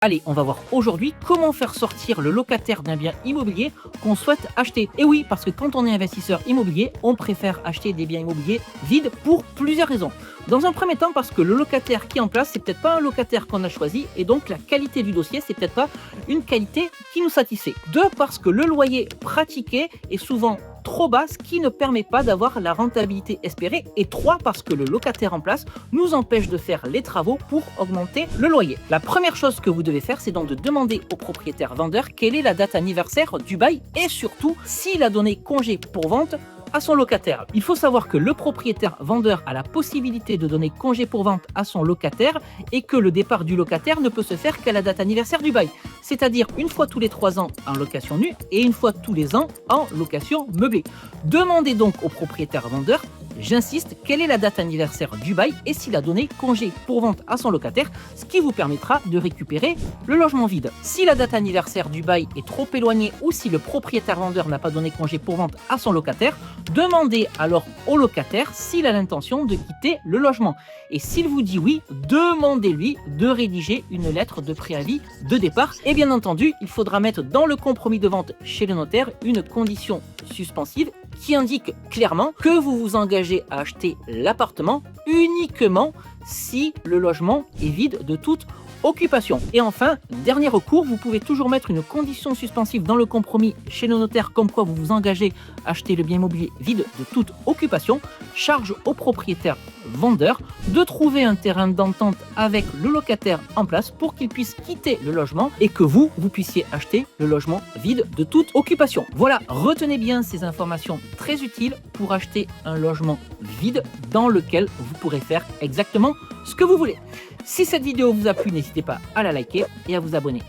Allez, on va voir aujourd'hui comment faire sortir le locataire d'un bien immobilier qu'on souhaite acheter. Et oui, parce que quand on est investisseur immobilier, on préfère acheter des biens immobiliers vides pour plusieurs raisons. Dans un premier temps, parce que le locataire qui est en place, c'est peut-être pas un locataire qu'on a choisi, et donc la qualité du dossier, c'est peut-être pas une qualité qui nous satisfait. Deux, parce que le loyer pratiqué est souvent trop bas, ce qui ne permet pas d'avoir la rentabilité espérée. Et trois, parce que le locataire en place nous empêche de faire les travaux pour augmenter le loyer. La première chose que vous devez faire, c'est donc de demander au propriétaire vendeur quelle est la date anniversaire du bail et surtout s'il a donné congé pour vente à son locataire. Il faut savoir que le propriétaire vendeur a la possibilité de donner congé pour vente à son locataire et que le départ du locataire ne peut se faire qu'à la date anniversaire du bail, c'est-à-dire une fois tous les 3 ans en location nue et une fois tous les ans en location meublée. Demandez donc au propriétaire vendeur, j'insiste, quelle est la date anniversaire du bail et s'il a donné congé pour vente à son locataire, ce qui vous permettra de récupérer le logement vide. Si la date anniversaire du bail est trop éloignée ou si le propriétaire vendeur n'a pas donné congé pour vente à son locataire, demandez alors au locataire s'il a l'intention de quitter le logement. Et s'il vous dit oui, demandez-lui de rédiger une lettre de préavis de départ. Et bien entendu, il faudra mettre dans le compromis de vente chez le notaire une condition suspensive qui indique clairement que vous vous engagez à acheter l'appartement uniquement si le logement est vide de toute occupation. Et enfin, dernier recours, vous pouvez toujours mettre une condition suspensive dans le compromis chez le notaire comme quoi vous vous engagez à acheter le bien immobilier vide de toute occupation. Charge au propriétaire vendeur de trouver un terrain d'entente avec le locataire en place pour qu'il puisse quitter le logement et que vous puissiez acheter le logement vide de toute occupation. Voilà, retenez bien ces informations très utiles pour acheter un logement vide dans lequel vous pourrez faire exactement ce que vous voulez. Si cette vidéo vous a plu, n'hésitez pas à la liker et à vous abonner.